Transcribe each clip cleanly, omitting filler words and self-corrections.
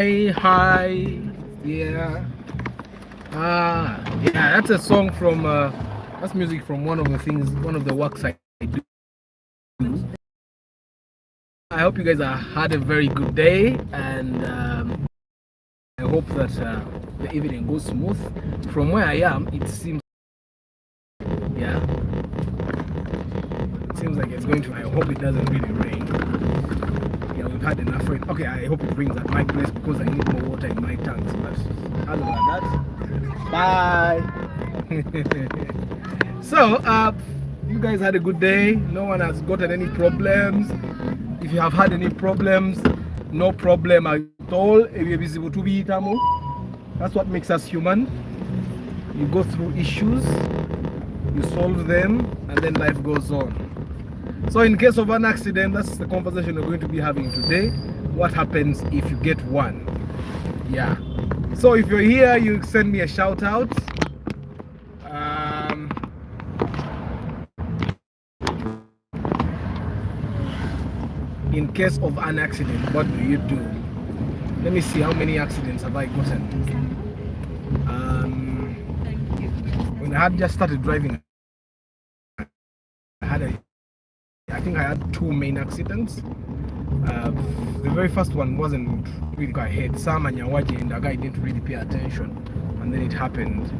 Hi, yeah. Yeah, that's a song from, that's music from one of the works I do. I hope you guys had a very good day, and I hope that the evening goes smooth. From where I am, it seems, yeah, it seems like it's going to. I hope it doesn't really rain. Yeah, we've had enough rain. Okay, I hope it rains at my place because I need more water in my tanks. But other than that, bye. So, you guys had a good day. No one has gotten any problems. If you have had any problems, no problem at all. That's what makes us human. You go through issues, you solve them, and then life goes on. So in case of an accident, that's the conversation we're going to be having today. What happens if you get one? Yeah. So if you're here, you send me a shout out. In case of an accident, what do you do? Let me see, how many accidents have I gotten? When I had just started driving, I think I had two main accidents. The very first one wasn't really quite hit. Sam and Nyawaji and the guy didn't really pay attention, and then it happened.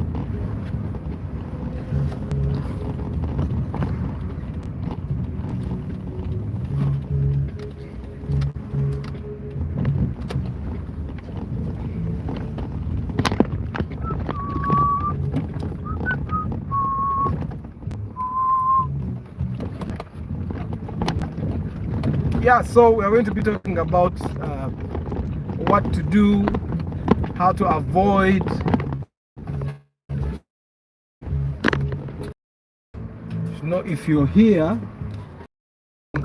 Yeah, so we're going to be talking about what to do, how to avoid. You know, if you're here,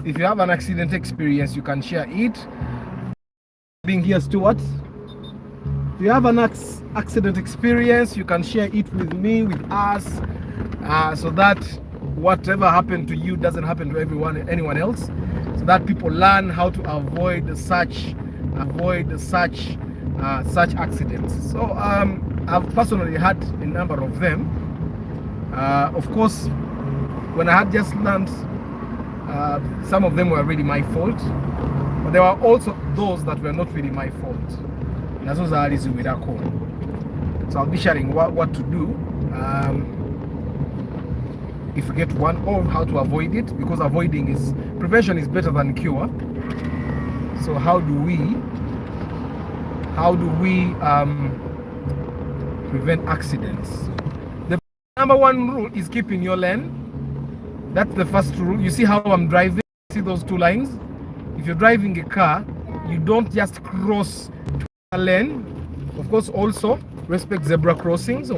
if you have an accident experience, you can share it. Being here, Stuart. If you have an accident experience, you can share it with me, with us, so that whatever happened to you doesn't happen to anyone else. So that people learn how to avoid such accidents. So I've personally had a number of them. Of course, when I had just learned, some of them were really my fault, but there were also those that were not really my fault. So I'll be sharing what to do if you get one, or how to avoid it, because prevention is better than cure. So how do we prevent accidents? The number one rule is keep in your lane. That's the first rule. You see how I'm driving? See those two lines? If you're driving a car, you don't just cross a lane. Of course, also respect zebra crossings.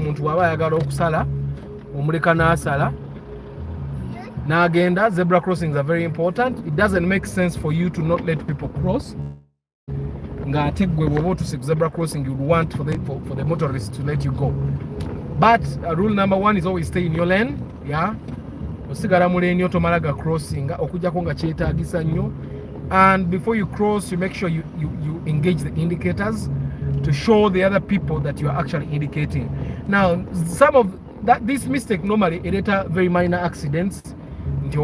Nagenda, zebra crossings are very important. It doesn't make sense for you to not let people cross. To zebra crossing, you would want for the motorists to let you go. But rule number one is always stay in your lane. Yeah. Crossing. And before you cross, you make sure you engage the indicators to show the other people that you are actually indicating. Now, some of this mistake normally it very minor accidents. But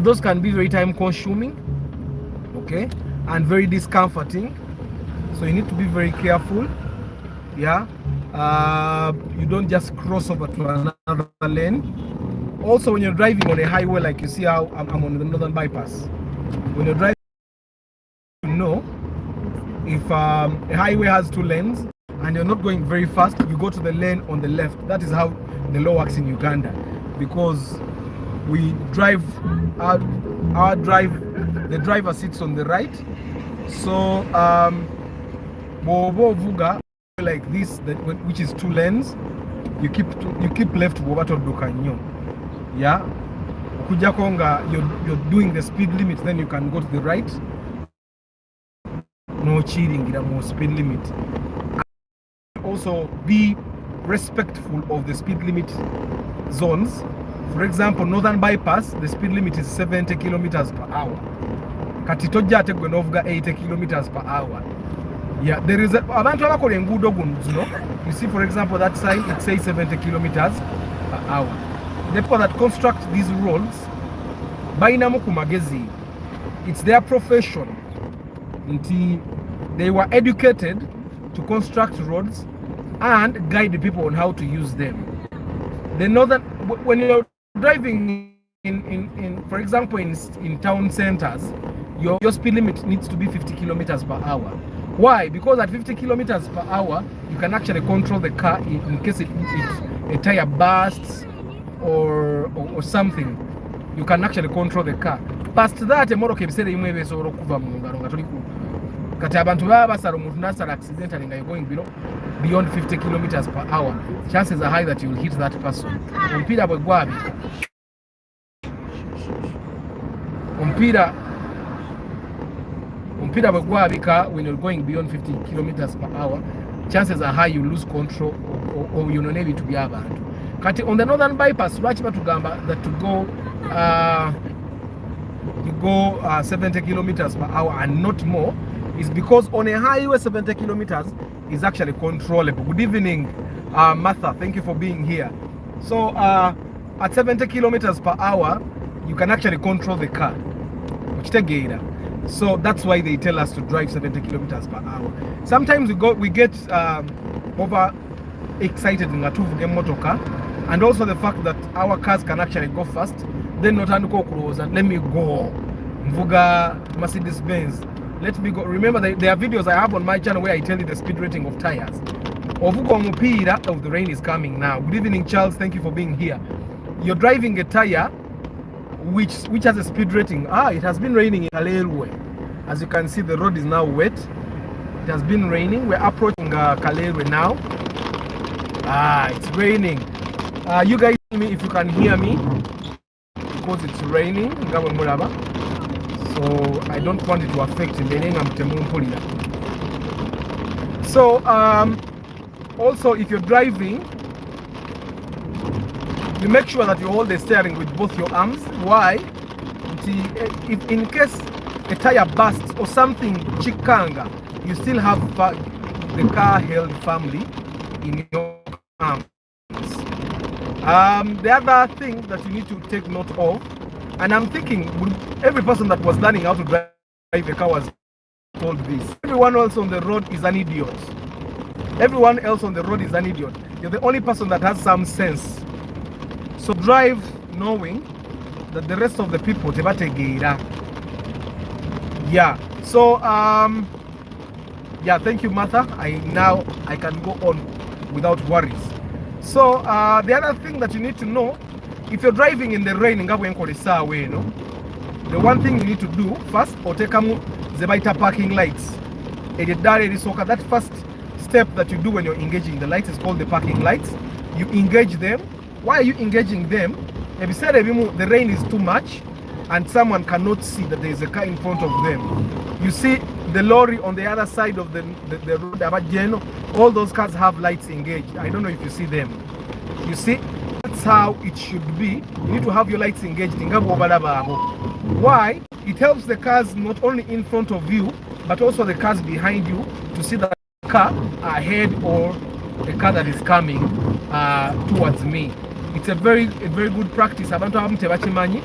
those can be very time consuming, okay, and very discomforting. So you need to be very careful. Yeah, you don't just cross over to another lane. Also, when you're driving on a highway, like you see how I'm on the northern bypass, when you're driving, you know, if a highway has two lanes and you're not going very fast, you go to the lane on the left. That is how the law works in Uganda, because we drive the driver sits on the right. So like this, which is two lanes, you keep left. Yeah, you're doing the speed limit, then you can go to the right. No cheating, more speed limit. Also be respectful of the speed limit zones. For example, northern bypass, the speed limit is 70 kilometers per hour. kati tojja ate gwe n'ovuga 80 kilometers per hour. Yeah, there is abantu abakola enguudo zino, you see for example that sign, it says 70 kilometers per hour. The people that construct these roads balinamu ku magezi, it's their profession nti they were educated to construct roads and guide the people on how to use them. They know that when you're driving in for example in town centers, your speed limit needs to be 50 kilometers per hour. Why? Because at 50 kilometers per hour you can actually control the car in case a tire bursts or something. You can actually control the car. Past that emotoka ebiseera bimwe ebeesobola okuva mu ngalo nga tuli kati abantu baba basala omuntu nasala accidentally nga you're going beyond 50 kilometers per hour, chances are high that you will hit that person. Omupiira bwe gwabika omupiira bwe gwabika when you're going beyond 50 kilometers per hour, chances are high you lose control or yonone ebintu by'abantu. Kati on the northern bypass lwaki batugamba that to go 70 kilometers per hour and not more is because on a highway 70 kilometers is actually controllable. Good evening, Martha, thank you for being here. So at 70 kilometers per hour you can actually control the car. So that's why they tell us to drive 70 kilometers per hour. Sometimes we get over excited in ngatuvuge motoka, and also the fact that our cars can actually go fast, then not go close and let me go mvuga Mercedes Benz, let me go. Remember there are videos I have on my channel where I tell you the speed rating of tires. Ovuga omupira of the rain is coming now. Good evening Charles, thank you for being here. You're driving a tire which has a speed rating. It has been raining in Kalerwe. As you can see, the road is now wet. It has been raining. We're approaching Kalerwe now. It's raining. You guys tell me if you can hear me, because it's raining. So I don't want it to affect me. So also if you're driving, you make sure that you hold the steering with both your arms. Why? If in case a tire bursts or something chikanga, you still have the car held firmly in your arms. The other thing that you need to take note of, and I'm thinking every person that was learning how to drive a car was told this. Everyone else on the road is an idiot. Everyone else on the road is an idiot. You're the only person that has some sense. So drive knowing that the rest of the people tebategeera. Yeah. So yeah, thank you Martha. I can go on without worries. So the other thing that you need to know, if you're driving in the rain, the one thing you need to do first, otekamu zebaita parking lights. That first step that you do when you're engaging the lights is called the parking lights. You engage them. Why are you engaging them? If you said the rain is too much and someone cannot see that there is a car in front of them, you see the lorry on the other side of the road, all those cars have lights engaged. I don't know if you see them. You see, that's how it should be. You need to have your lights engaged. Why? It helps the cars not only in front of you, but also the cars behind you to see the car ahead or the car that is coming towards me. It's a very good practice. Abantu abamu tebakimanyi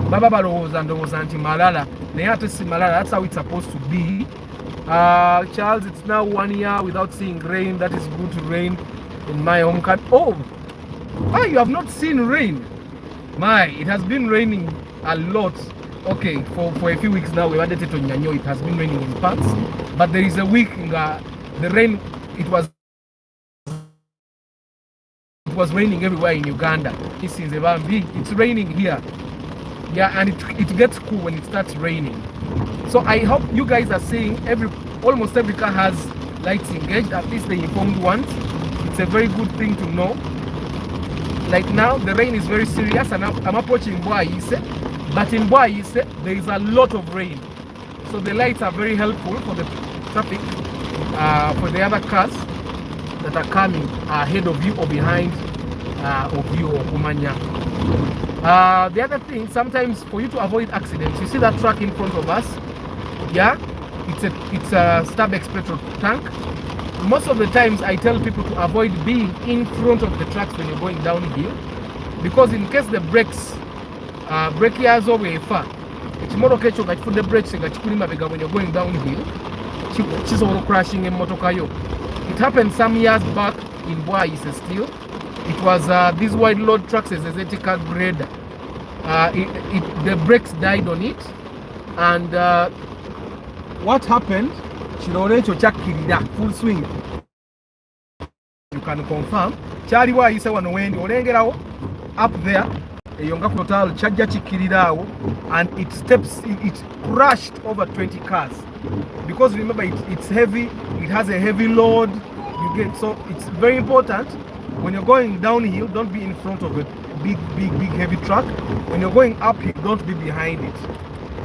baba balowooza ndowooza nti malala naye ate si malala. That's how it's supposed to be. Charles, it's now 1 year without seeing rain. That is good to rain in my home country. You have not seen rain? It has been raining a lot. Okay, for a few weeks now we had it on Nyanyo. It has been raining in parts, but there is a week the rain, it was raining everywhere in Uganda. This is it's raining here. Yeah, and it gets cool when it starts raining. So I hope you guys are seeing almost every car has lights engaged, at least the informed ones. It's a very good thing to know. Like now the rain is very serious and I'm approaching Bwaise, but in Bwaise there is a lot of rain. So the lights are very helpful for the traffic, for the other cars that are coming ahead of you or behind of you or Kumanya. The other thing, sometimes for you to avoid accidents, you see that truck in front of us, Yeah, it's a Starbucks petrol tank. Most of the times I tell people to avoid being in front of the trucks when you're going downhill, because in case the brakes brake yazo bwefa ekimotoka ekyo nga kifudde brakes nga kikuli mabega when you're going downhill kisobola okurashing emmotoka yo. It happened some years back in Bwaise still. It was these wide load trucks as a Zetica grader. The brakes died on it, and what happened, kirole ekyo kyakkirira full swing. You can confirm kyali bwayise wano wendi olengerawo up there eyo nga total kyajja kikkirirawo, and it crushed over 20 cars, because remember it's heavy, it has a heavy load. You get, so it's very important when you're going downhill, don't be in front of a big heavy truck. When you're going uphill, don't be behind it.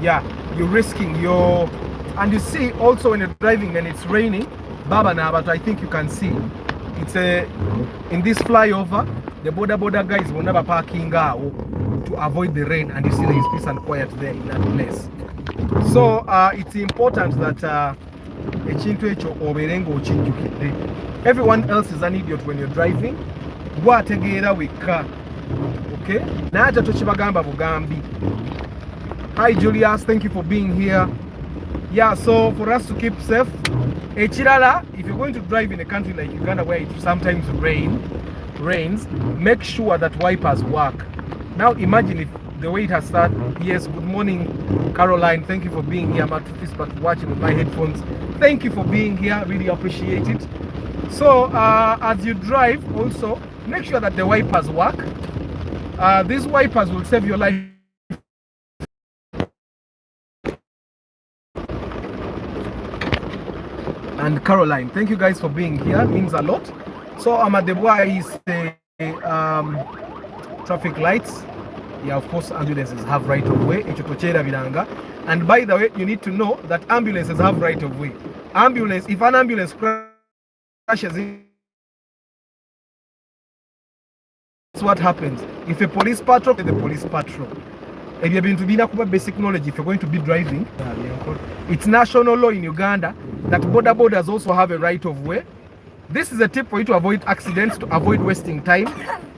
Yeah, you're risking your. And you see also when you're driving and it's raining, Baba now, but I think you can see it's in this flyover, the border guys will never parking to avoid the rain, and you see there is peace and quiet there in that place. So it's important that ekintu ekyo oberenga okinjukidde. Everyone else is an idiot when you're driving. Gwategeera wekka. Okay? Naata tokibagamba bugambi. Hi Julius, thank you for being here. Yeah, so for us to keep safe, ekirala, if you're going to drive in a country like Uganda where it sometimes rains, make sure that wipers work. Now imagine if the way it has started. Yes, good morning Caroline, thank you for being here. I'm at this but watching with my headphones. Thank you for being here, really appreciate it. So as you drive also, make sure that the wipers work. These wipers will save your life. And Caroline, thank you guys for being here, it means a lot. So I'm at the Bwaise traffic lights. Yeah, of course ambulances have right of way. And by the way, you need to know that ambulances have right of way. If an ambulance crashes in, that's what happens. If a police patrol, the police patrol. If you've been to be basic knowledge, if you're going to be driving, it's national law in Uganda that borders also have a right of way. This is a tip for you to avoid accidents, to avoid wasting time.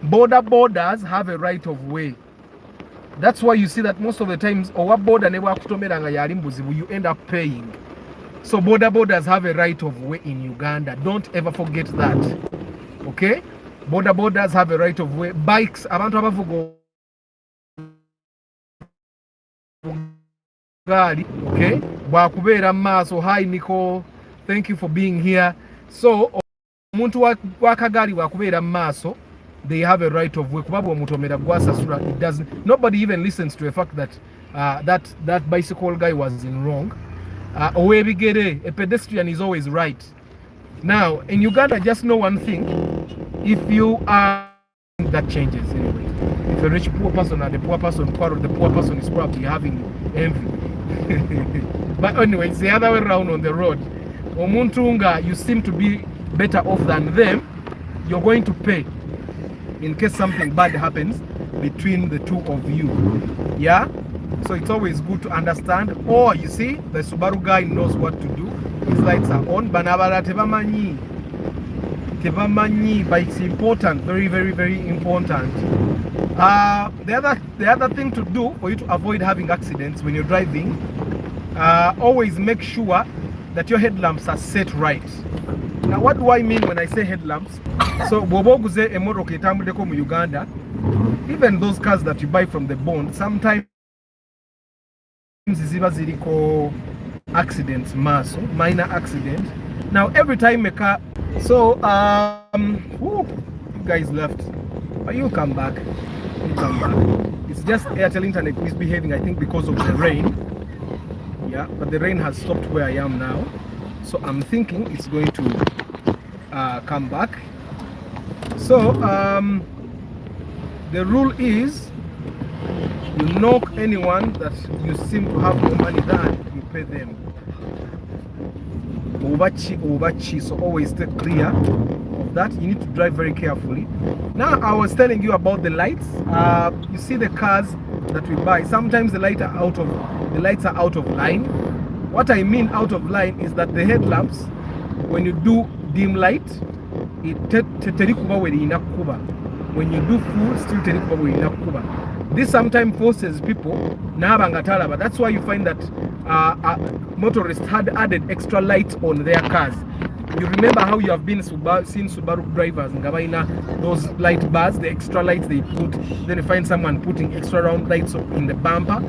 Borders have a right of way. That's why you see that most of the times, you end up paying. So borders have a right of way in Uganda. Don't ever forget that. Okay? Borders have a right of way. Bikes, abantu abavuga okay? Bwakubeera maaso. Hi Nicole, thank you for being here. So omuntu wakagali bwakubeera maaso, they have a right of way. It doesn't. Nobody even listens to the fact that that bicycle guy was in wrong. A pedestrian is always right. Now in Uganda, just know one thing: if you are, that changes anyway. If a rich poor person and the poor person quarrel, the poor person is probably having envy. But anyway, it's the other way around on the road. Omuntunga, you seem to be better off than them. You're going to pay in case something bad happens between the two of you. Yeah, so it's always good to understand. Or you see, the Subaru guy knows what to do. His lights are on. Banabara tebamanyi, but it's important, very important. The other thing to do for you to avoid having accidents when you're driving, always make sure that your headlamps are set right. Now what do I mean when I say headlamps? So boboguze emotoka etambudeko mu Uganda, even those cars that you buy from the bond, sometimes ziba ziriko accidents, minor accident. Now every time a car, so you guys left, but you'll come back. It's just Airtel internet misbehaving, I think, because of the rain. Yeah, but the rain has stopped where I am now, so I'm thinking it's going to come back. So the rule is, you knock anyone that you seem to have more money than, you pay them. Obachi, so always stay clear of that. You need to drive very carefully. Now I was telling you about the lights. You see the cars that we buy, sometimes the lights are out of line. What I mean out of line is that the headlamps, when you do dim light, it when you do full, still this sometimes forces people but that's why you find that motorists had added extra lights on their cars. You remember how you have been seen Subaru drivers those light bars, the extra lights they put, then you find someone putting extra round lights in the bumper.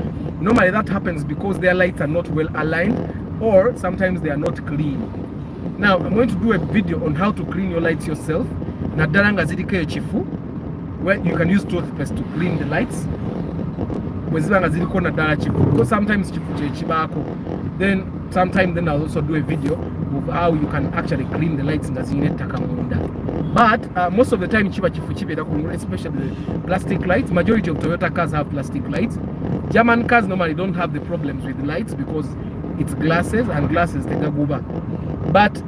Normally that happens because their lights are not well aligned, or sometimes they are not clean. Now I'm going to do a video on how to clean your lights yourself. Where you can use toothpaste to clean the lights. Because sometimes then I'll also do a video of how you can actually clean the lights. But most of the time, especially the plastic lights, majority of Toyota cars have plastic lights. German cars normally don't have the problems with the lights because it's glasses, and glasses take a goober. But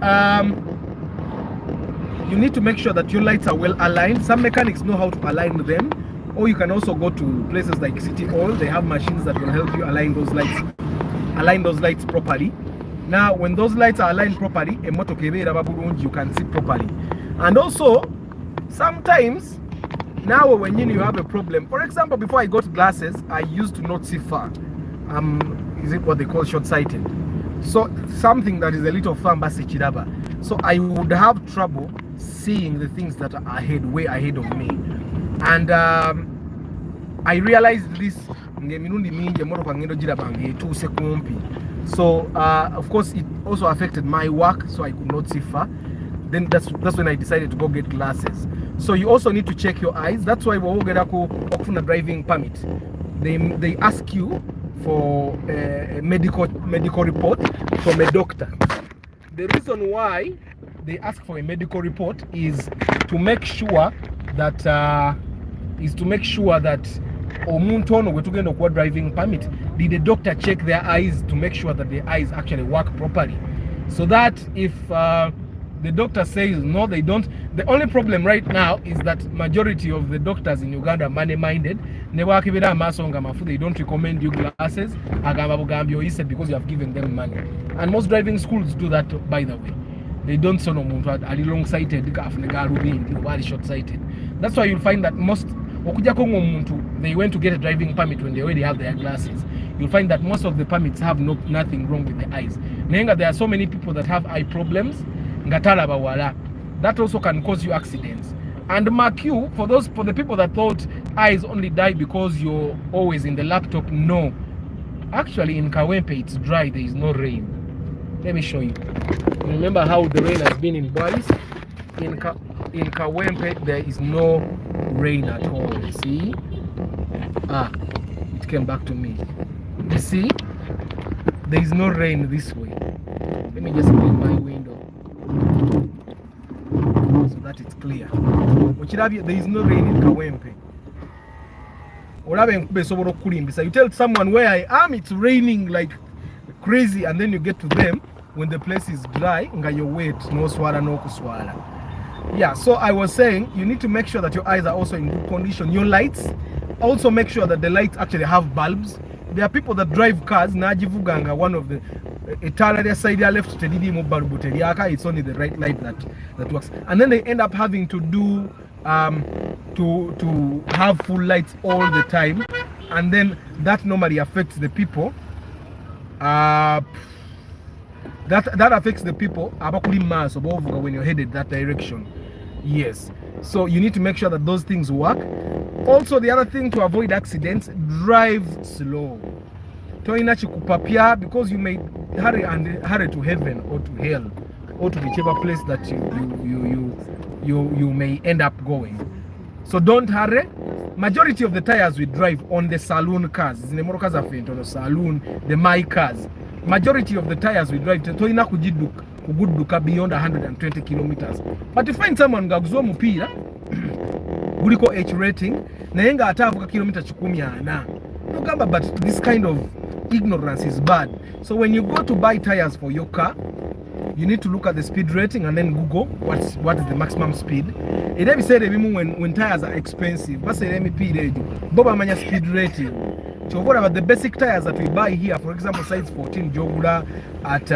you need to make sure that your lights are well aligned. Some mechanics know how to align them, or you can also go to places like City Hall. They have machines that will help you align those lights properly. Now when those lights are aligned properly, you can see properly. And also sometimes now when you have a problem, for example, before I got glasses, I used to not see far. Is it what they call short-sighted? So something that is a little far, so I would have trouble seeing the things that are way ahead of me. And I realized this. So of course it also affected my work, so I could not see far. Then that's when I decided to go get glasses. So you also need to check your eyes. That's why we get a driving permit. They ask you for a medical report from a doctor. The reason why they ask for a medical report is to make sure that omuntu ono gwe tugenda okuwa driving permit, did the doctor check their eyes to make sure that the eyes actually work properly, so that if the doctor says no, they don't. The only problem right now is that majority of the doctors in Uganda are money-minded. They don't recommend you glasses because you have given them money. And most driving schools do that, by the way. They don't say no long-sighted, short-sighted. That's why you'll find that most they went to get a driving permit when they already have their glasses. You'll find that most of the permits have nothing wrong with the eyes. There are so many people that have eye problems. That also can cause you accidents. And mark you, for the people that thought eyes only die because you're always in the laptop, no. Actually in Kawempe it's dry, there is no rain. Let me show you. Remember how the rain has been in Boris? In Kawempe there is no rain at all. See? It came back to me. You see? There is no rain this way. Let me just clean my window so that it's clear. There is no rain in Kawempe. You tell someone where I am, it's raining like crazy, and then you get to them when the place is dry, you wait, no swala, no kuswala. Yeah, so I was saying you need to make sure that your eyes are also in good condition. Your lights, also make sure that the lights actually have bulbs. There are people that drive cars, one of the side left, it's only the right light that works. And then they end up having to do to have full lights all the time, and then that normally affects the people. That affects the people when you're headed that direction. Yes, so you need to make sure that those things work. Also, the other thing to avoid accidents, drive slow. Because you may hurry to heaven or to hell or to whichever place that you may end up going. So don't hurry. Majority of the tires we drive on the saloon cars, the my cars. Majority of the tires we drive beyond 120 kilometers. But you find someone gaguzwa mupira guliko H rating nayenga atavuka kilomita 10 but this kind of ignorance is bad. So when you go to buy tires for your car, you need to look at the speed rating and then Google what is the maximum speed. It every said when tires are expensive, but say let me pay boba manya speed rating. Chovola, but the basic tires that we buy here, for example, size 14 Jogura at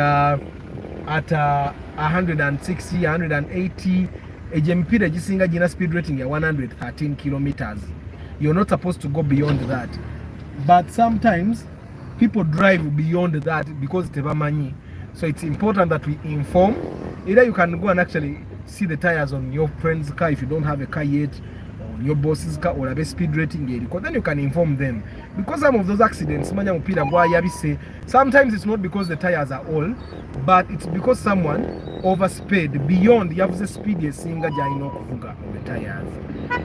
160, 180, HMP regisinga jina speed rating ya 113 kilometers. You're not supposed to go beyond that. But sometimes people drive beyond that because tebamanyi. So it's important that we inform. Either you can go and actually see the tires on your friend's car if you don't have a car yet, or your boss's car, or a speed rating yet, because then you can inform them. Because some of those accidents, sometimes it's not because the tires are old, but it's because someone oversped beyond the speed you're seeing on the tires.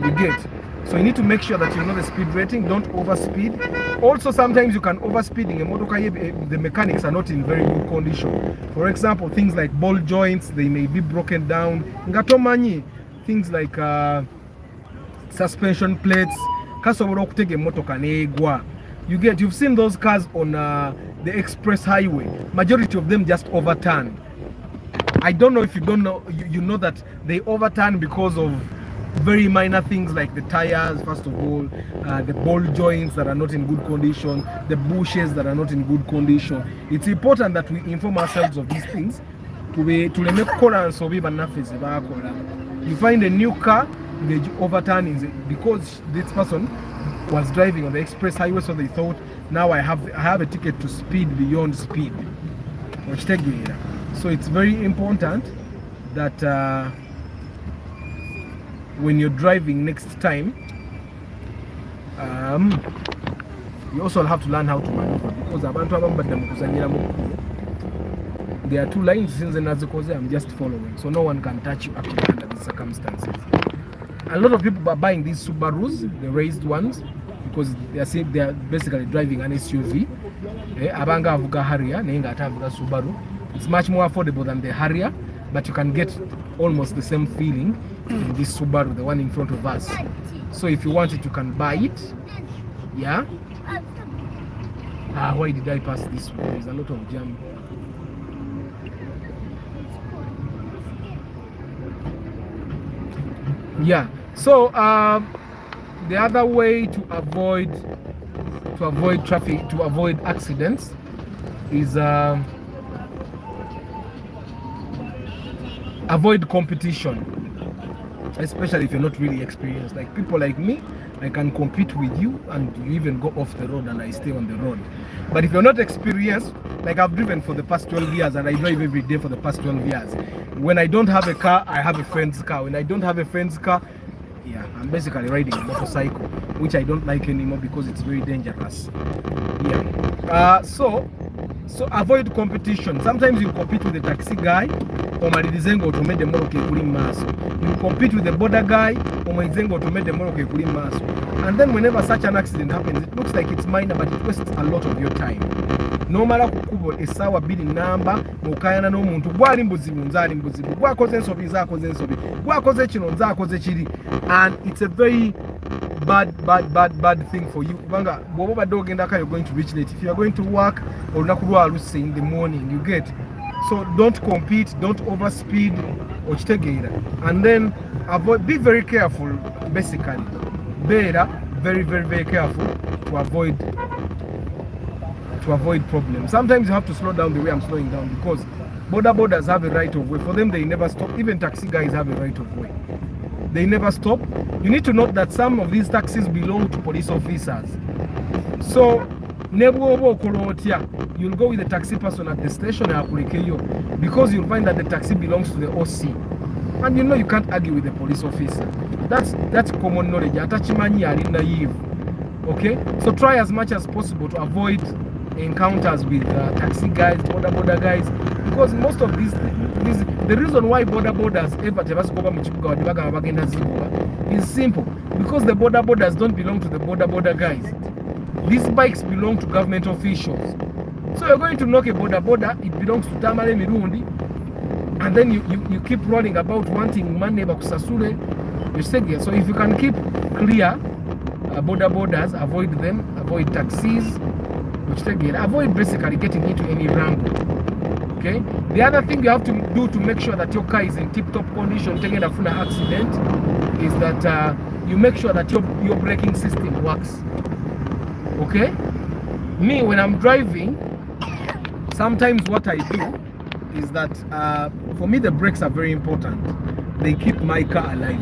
You get? So you need to make sure that you know the speed rating, don't overspeed. Also, sometimes you can overspeed in a motor car, the mechanics are not in very good condition. For example, things like ball joints, they may be broken down. Things like suspension plates. You get, you've seen those cars on the express highway. Majority of them just overturn. I don't know if you don't know, you know that they overturn because of very minor things like the tires, first of all, the ball joints that are not in good condition, the bushes that are not in good condition. It's important that we inform ourselves of these things to make currents of even. You find a new car, they overturn because this person was driving on the express highway, so they thought, now I have a ticket to speed beyond speed. So it's very important that when you're driving next time, you also have to learn how to maneuver, because there are two lines since I'm just following, so no one can touch you actually under these circumstances. A lot of people are buying these Subarus, the raised ones, because they are basically driving an SUV. Abanga avuga Harrier, nenga atavuga Subaru. It's much more affordable than the Harrier, but you can get almost the same feeling in this Subaru, the one in front of us. So if you want it, you can buy it. Yeah. Why did I pass this way? There's a lot of jam. Yeah. So the other way to avoid traffic, to avoid accidents, is avoid competition, especially if you're not really experienced. Like people like me, I can compete with you and you even go off the road and I stay on the road. But if you're not experienced, like I've driven for the past 12 years and I drive every day for the past 12 years. When I don't have a car, I have a friend's car. When I don't have a friend's car, yeah, I'm basically riding a motorcycle, which I don't like anymore because it's very dangerous. Yeah. So avoid competition. Sometimes you compete with the taxi guy, or Marizengo to make the moroke kuli maso. You compete with the border guy, or Marizengo to make the moroke kuli maso. And then whenever such an accident happens, it looks like it's minor, but it wastes a lot of your time. No matter kukubo esawa bili namba mukayana no muntu gwali mbuzibu nzali mbuzibu gwakoze ensobi zakoze ensobi gwakoze kino nzakoze kiri, and it's a very bad thing for you. Banga boba dogenda ka, you're going to reach late if you are going to work or nakulwa aluse in the morning, you get. So don't compete, don't overspeed or chitegeira, and then avoid, be very careful, basically better, very careful to avoid problems. Sometimes you have to slow down the way I'm slowing down, because borders have a right of way. For them, they never stop. Even taxi guys have a right of way. They never stop. You need to note that some of these taxis belong to police officers. So you'll go with the taxi person at the station because you'll find that the taxi belongs to the OC. And you know you can't argue with the police officer. That's common knowledge. Atachimanyi are naive. Okay? So try as much as possible to avoid encounters with taxi guys, border guys, because most of these the reason why borders ever is simple, because the borders don't belong to the border guys. These bikes belong to government officials. So you're going to knock a border, it belongs to Tamale Mirundi, and then you keep running about wanting money bakusasule. You say yes. So if you can keep clear borders, avoid them, avoid taxis, avoid basically getting into any wrangle. Okay. The other thing you have to do to make sure that your car is in tip-top condition, taking a full accident, is that you make sure that your braking system works. Okay. Me, when I'm driving, sometimes what I do is that for me the brakes are very important. They keep my car alive.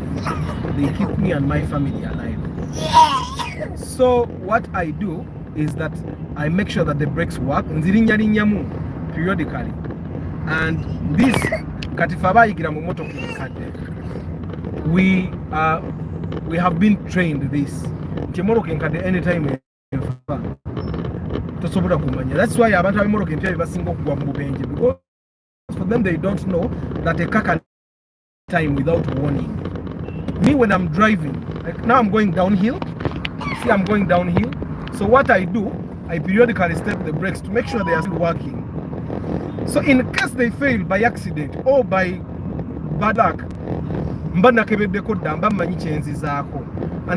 They keep me and my family alive. So what I do is that I make sure that the brakes work periodically. And this we have been trained this. Anytime that's why abantu ab'emmotoka empya basinga okugwa mu bubenje, because for them they don't know that a car can time without warning. Me, when I'm driving, like now I'm going downhill. See, I'm going downhill. So what I do, I periodically step the brakes to make sure they are still working. So in case they fail by accident or by bad luck, and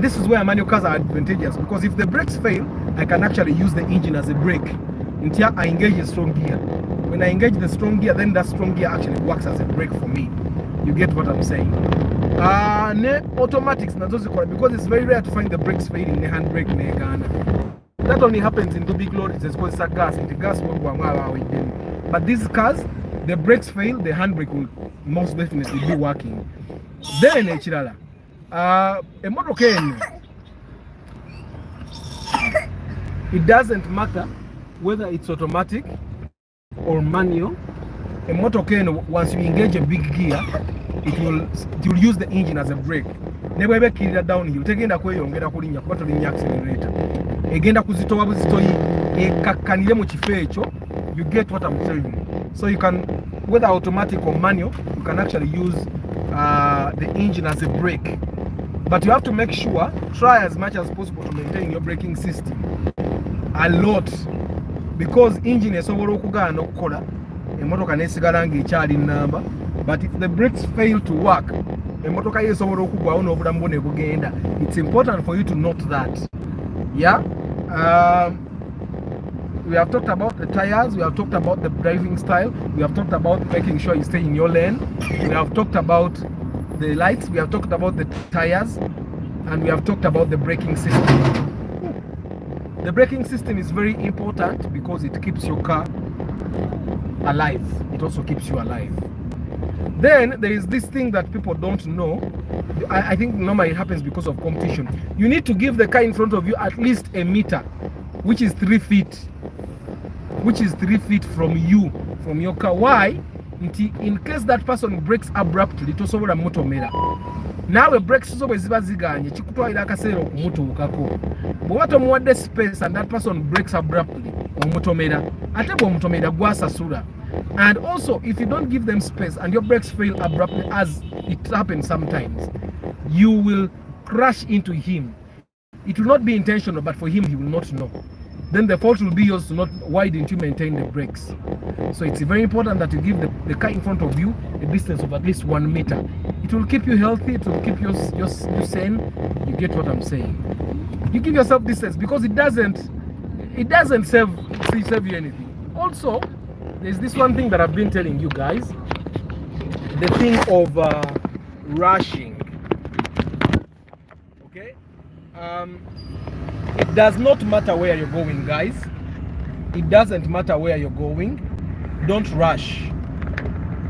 this is where manual cars are advantageous, because if the brakes fail, I can actually use the engine as a brake until I engage the strong gear. When I engage the strong gear, then that strong gear actually works as a brake for me. You get what I'm saying? Automatics, because it's very rare to find the brakes failing in the handbrake in Uganda. That only happens in the big lorries. It's called gas. In the gas, but these cars, the brakes fail, the handbrake will most definitely be working. Then it doesn't matter whether it's automatic or manual. A motorcade, once you engage a big gear, it will use the engine as a brake. Never ever kill that downhill. Take in the way you're going to accelerator. Again, you get what I'm saying. So you can, whether automatic or manual, you can actually use the engine as a brake. But you have to make sure, try as much as possible to maintain your braking system a lot, because engine is over okugaana okukola emotoka nesigala ng'ekyali number. But if the brakes fail to work, emotoka yesobola okugwawo n'obulamu bwo ne bugenda. It's important for you to note that. Yeah. We have talked about the tires, we have talked about the driving style, we have talked about making sure you stay in your lane, we have talked about the lights, we have talked about the tires, and we have talked about the braking system. The braking system is very important because it keeps your car alive. It also keeps you alive. Then there is this thing that people don't know. I think normally it happens because of competition. You need to give the car in front of you at least a meter, which is 3 feet. Which is 3 feet from you, from your car. Why? In case that person brakes abruptly, tosobola mutomera. Nawe brakes zo bwe ziba ziganye kikutwalira akaseera okumutuukako. Bw'oba tomuwadde space and that person brakes abruptly, omutomera. Ate bw'omutomera gwasasula. And also, if you don't give them space and your brakes fail abruptly, as it happens sometimes, you will crash into him. It will not be intentional, but for him, he will not know. Then the fault will be yours to not, why didn't you maintain the brakes? So it's very important that you give the car in front of you a distance of at least 1 meter. It will keep you healthy, it will keep you sane. You get what I'm saying? You give yourself distance because it doesn't save you anything. Also, there's this one thing that I've been telling you guys, the thing of rushing. Okay? It does not matter where you're going, guys. It doesn't matter where you're going. Don't rush.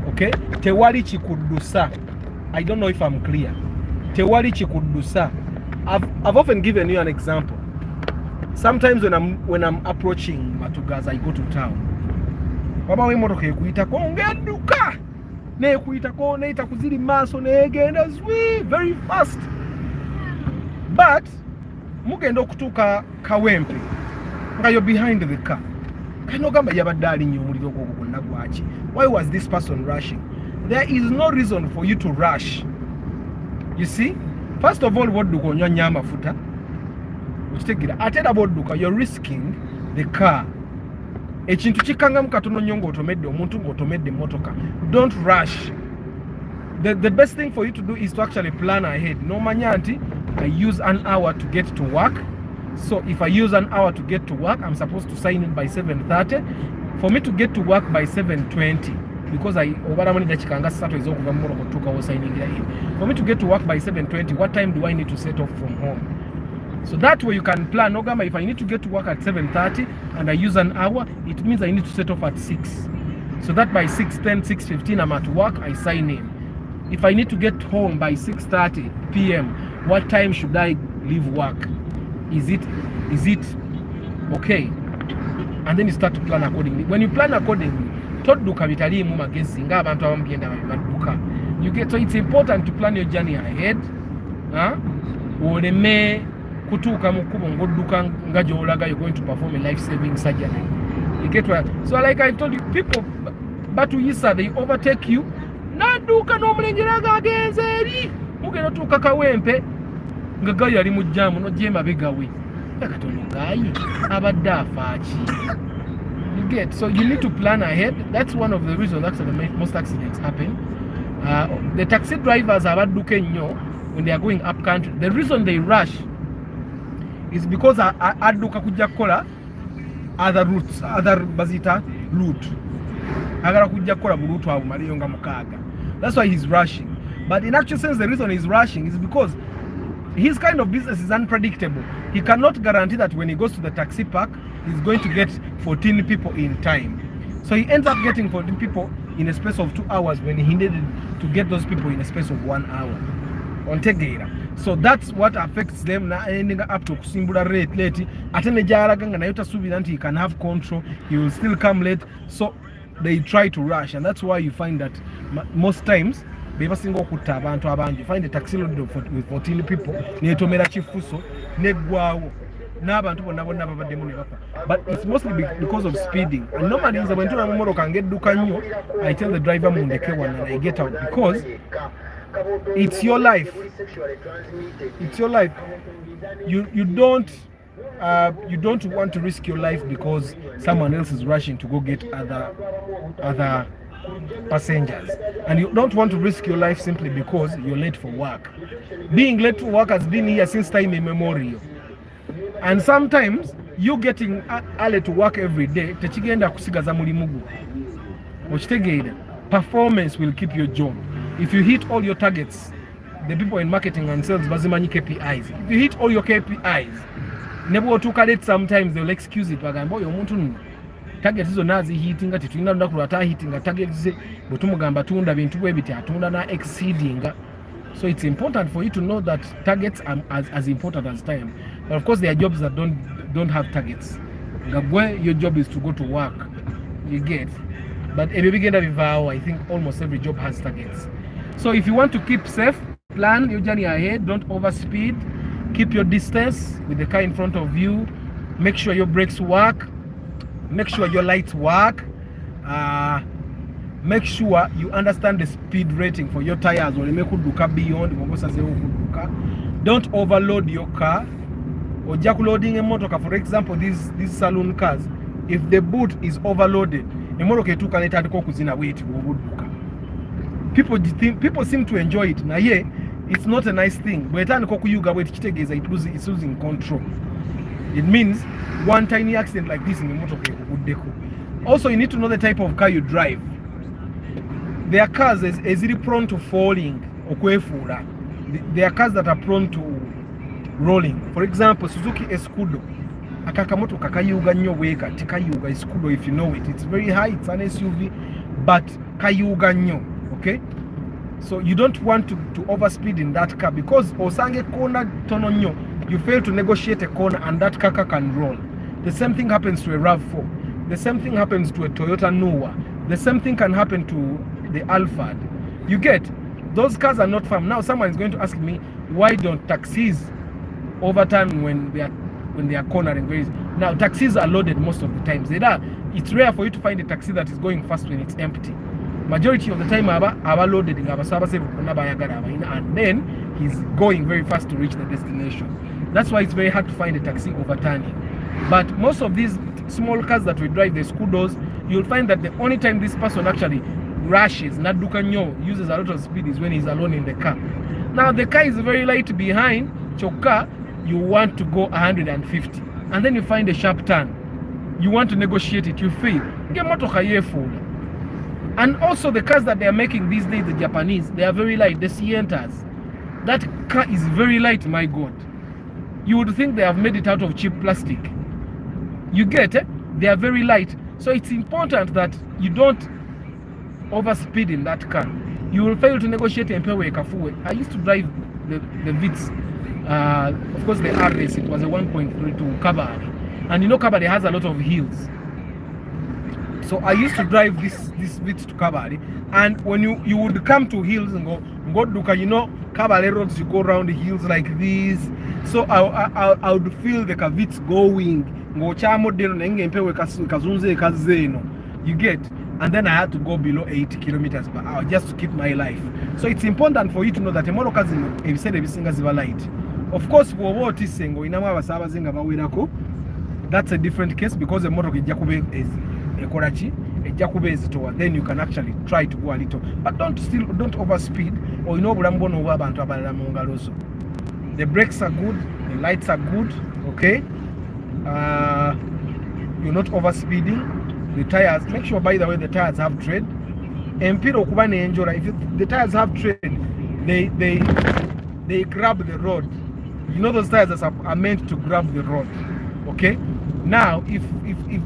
Okay? Tewali chikudusa. I don't know if I'm clear. Tewali chikudusa. I've often given you an example. Sometimes when I'm approaching Matugas, I go to town. Baba we motoka ekuyitako ngeduka. Ne ekuyitako ne itakuziri maso ne egenda very fast. But mugenda okutuuka kawempe nga you're behind the car. Kanogamba yabadde alinnye omuliro ogwo gwonna gwaki. Why was this person rushing? There is no reason for you to rush. You see? First of all, wodduka onywa nnyo amafuta. Okitegeera ate era bwodduka you're risking the car. Ekintu kikangamu katono nnyo ng'otomedde omuntu ng'otomedde emmotoka. Don't rush. The best thing for you to do is to actually plan ahead. Nomanya nti I use an hour to get to work. So if I use an hour to get to work, I'm supposed to sign in by 7:30. For me to get to work by 7:20, because for me to get to work by 7:20, what time do I need to set off from home? So that way you can plan. Ogama, if I need to get to work at 7:30 and I use an hour, it means I need to set off at 6. So that by 6:10, 6:15 I'm at work, I sign in. If I need to get home by 6:30 p.m., what time should I leave work? Is it okay? And then you start to plan accordingly. When you plan accordingly, todduka bitali mu magezi nga abantu abamugenda baduka. You get, so it's important to plan your journey ahead. Oleme kutuka mukubo ngoduka nga jolaga you're going to perform a life-saving surgery. You get what? So like I told you, people batu yisa, they overtake you. Naduka no mlenjeraga agenzeri. Mugenda tuka kawempe nga gayo ali mu jamu no jema begawe. Yakatono gayi abadda afachi. You get, so you need to plan ahead. That's one of the reasons actually most accidents happen. The taxi drivers abaduke nnyo when they are going up country. The reason they rush is because aduka kujja kola other routes, other bazita route. Agara kujja kola burutu abu maliyo nga mukaga. That's why he's rushing. But in actual sense, the reason he's rushing is because his kind of business is unpredictable. He cannot guarantee that when he goes to the taxi park, he's going to get 14 people in time. So he ends up getting 14 people in a space of 2 hours when he needed to get those people in a space of 1 hour. On Tegeira. So that's what affects them na ending up to kusimbula late. Atene jaraganga na yota subi nanti he can have control. He will still come late. So they try to rush, and that's why you find that most times beba singo kutta abantu abangi. You find a taxi load with 14 people netomera chifuso negwawo n'abantu bonna babaddemu ne bafa. But it's mostly because of speeding. And normally when tuna mumoroka ngedduka nnyo, I tell the driver mundeke one and I get out, because it's your life. It's your life. You don't want to risk your life because someone else is rushing to go get other passengers, and you don't want to risk your life simply because you're late for work. Being late for work has been here since time immemorial, and sometimes you getting early to work every day techigenda kusigaza mulimu gwo. Okitegeera, performance will keep your job. If you hit all your targets, the people in marketing and sales bazimanyi KPIs. If you hit all your KPIs, nebo otuka late, sometimes they'll excuse it. Bagamba oyo omuntu nno targets izo nazi hitinga titulina lunaku lwata hitinga targets ze bwetumugamba tunda bintu bwe biti atunda na exceedinga. So it's important for you to know that targets are as important as time. But of course there are jobs that don't have targets. Ngabwe, your job is to go to work. You get. But I think almost every job has targets. So if you want to keep safe, plan your journey ahead, don't overspeed, keep your distance with the car in front of you, make sure your brakes work, make sure your lights work, make sure you understand the speed rating for your tires. Don't overload your car. Or loading a motor car, for example, these saloon cars, if the boot is overloaded, people seem to enjoy it. Now here, it's not a nice thing. But it's losing control. It means one tiny accident like this in the motor car would deco. Also, you need to know the type of car you drive. There are cars that are easily prone to falling. There are cars that are prone to rolling. For example, Suzuki Escudo. Akakamoto kakayuga nyo weka. Tikayuga Escudo, if you know it. It's very high, it's an SUV, but kayuga nyo. Okay? So you don't want to overspeed in that car, because osange corner tono nyo, you fail to negotiate a corner and that car can roll. The same thing happens to a RAV4. The same thing happens to a Toyota Noah. The same thing can happen to the Alphard. You get, those cars are not firm. Now someone is going to ask me, why don't taxis overturn when they are cornering? Now taxis are loaded most of the times. It's rare for you to find a taxi that is going fast when it's empty. Majority of the time aba loaded and then he's going very fast to reach the destination. That's why it's very hard to find a taxi overturning. But most of these small cars that we drive, the Scudos, you'll find that the only time this person actually rushes, Nadukanyo, uses a lot of speed, is when he's alone in the car. Now the car is very light behind, choka, you want to go 150, and then you find a sharp turn. You want to negotiate it, you fail. And also the cars that they are making these days, the Japanese, they are very light. The Sientas, that car is very light, my God. you would think they have made it out of cheap plastic. You get it? They are very light. So it's important that you don't overspeed in that car. You will fail to negotiate empewe kafuwe. I used to drive the Vitz. Of course, the RS, it was a 1.32 Kabari. And you know Kabari has a lot of hills. So I used to drive this Vitz to Kabari. And when you would come to hills and go duka, you know, Kabale roads, you go around the hills like this. So I would feel the Vitz going. You get? And then I had to go below 80 kilometers per hour just to keep my life. So it's important for you to know that light. Of course, that's a different case because the motor is then you can actually try to go a little. But don't overspeed, or the brakes are good, the lights are good, okay? You're not overspeeding. The tires, make sure by the way the tires have tread. If the tires have tread, they grab the road. You know those tires are meant to grab the road. Okay? Now if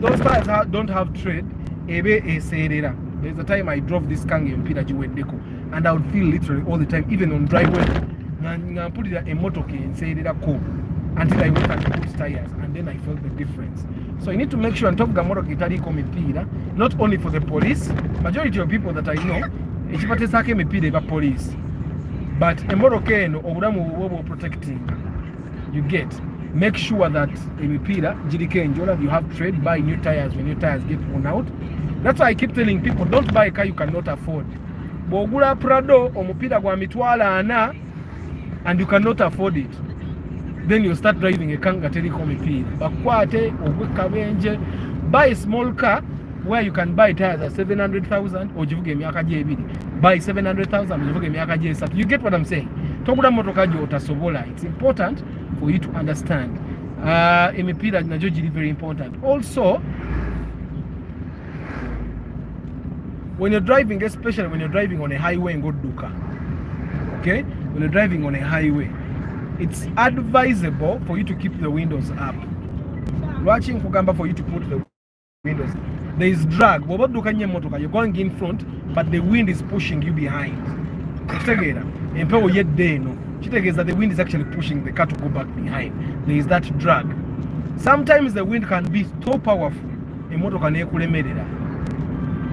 those tires don't have tread, there's a time I drove this Kangi and I would feel literally all the time, even on driveway, put it a motoke and say until I went and put tires, and then I felt the difference. So you need to make sure and talk not only for the police. Majority of people that I know, police, but a protecting. You get. Make sure that you have trade, buy new tires when your tires get worn out. That's why I keep telling people, don't buy a car you cannot afford. Bogula Prado or mupira gwa mitwala ana, and you cannot afford it. Then you start driving a Kanga Telecom P. Bakwate or Wikabenje. Buy a small car where you can buy tires at 700,000 or buy 700,000. You get what I'm saying? It's important for you to understand. Very important. Also, when you're driving, especially when you're driving on a highway in Goduka, okay? When you're driving on a highway, it's advisable for you to keep the windows up. Watching for you to put the windows. There is drag. You're going in front, but the wind is pushing you behind. That the wind is actually pushing the car to go back behind. There is that drag. Sometimes the wind can be so powerful. If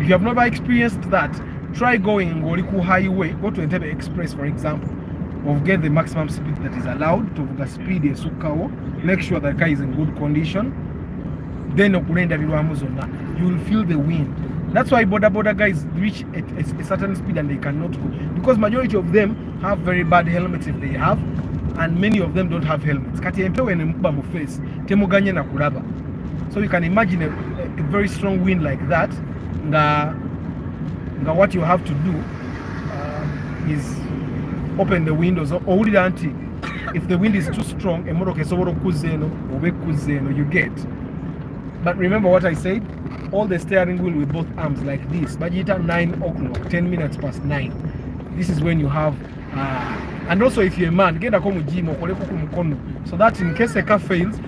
you have never experienced that, try going in Goriku Highway, go to Entebbe Express, for example. Of get the maximum speed that is allowed to the speed make sure the car is in good condition. Then you will feel the wind. That's why border guys reach a certain speed and they cannot go, because majority of them have very bad helmets if they have, and many of them don't have helmets. So you can imagine a very strong wind like that. What you have to do is open the windows, or if the wind is too strong, you get. But remember what I said, all the steering wheel with both arms like this. But at 9 o'clock, 10 minutes past 9. This is when you have, and also if you're a man, get a gym so that in case a car fails,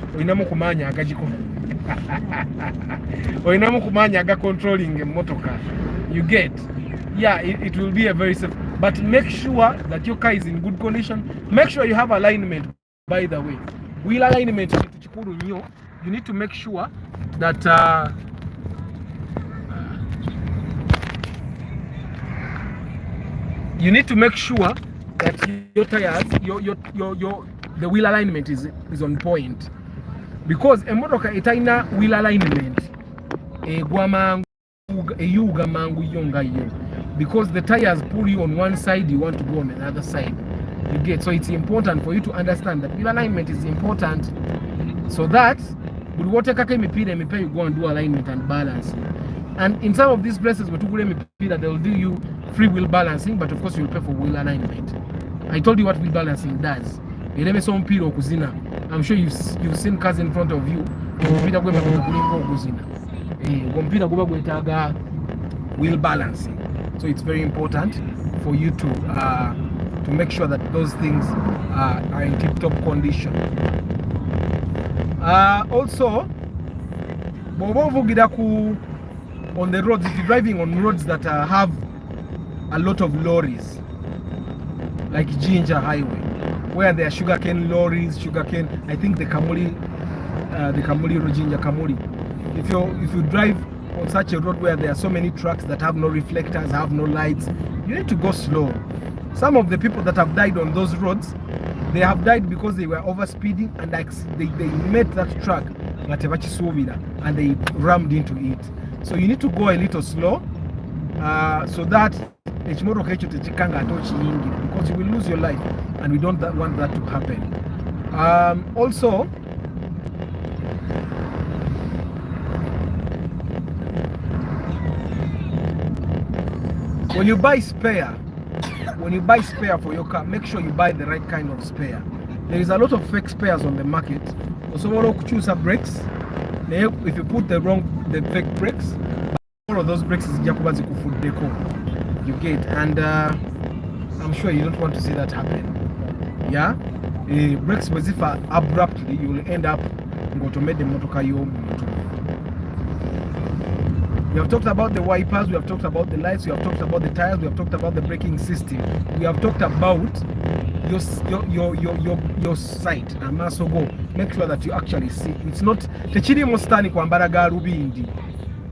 or controlling a motor car. You get. Yeah, it will be a very safe. But make sure that your car is in good condition. Make sure you have alignment, by the way. Wheel alignment, you need to make sure that your tires, the wheel alignment is on point. Because a motor itaina wheel alignment, because the tires pull you on one side, you want to go on another side. You get. So it's important for you to understand that wheel alignment is important, so that you go and do alignment and balance. And in some of these places they'll do you free wheel balancing, but of course you'll pay for wheel alignment. I told you what wheel balancing does. I'm sure you've seen cars in front of you. Wheel balancing. So it's very important for you to make sure that those things are in tip-top condition. Also, on the roads, if you're driving on roads that have a lot of lorries, like Ginger Highway, where there are sugarcane lorries, I think the Kamuli or Ginger Kamuli. If you drive on such a road where there are so many trucks that have no reflectors, have no lights, you need to go slow. Some of the people that have died on those roads, they have died because they were overspeeding and they met that truck and they rammed into it. So you need to go a little slow so that because you will lose your life, and we don't want that to happen. Also, when you buy spare for your car, make sure you buy the right kind of spare. There is a lot of fake spares on the market. Also, choose brakes. If you put the fake brakes, all of those brakes is food deco. You get, and I'm sure you don't want to see that happen. Yeah, brakes was if abruptly you will end up to make the motor. We have talked about the wipers, we have talked about the lights, we have talked about the tires, we have talked about the braking system, we have talked about your sight. And also go make sure that you actually see. It's not techiri mostani kwambara garubindi.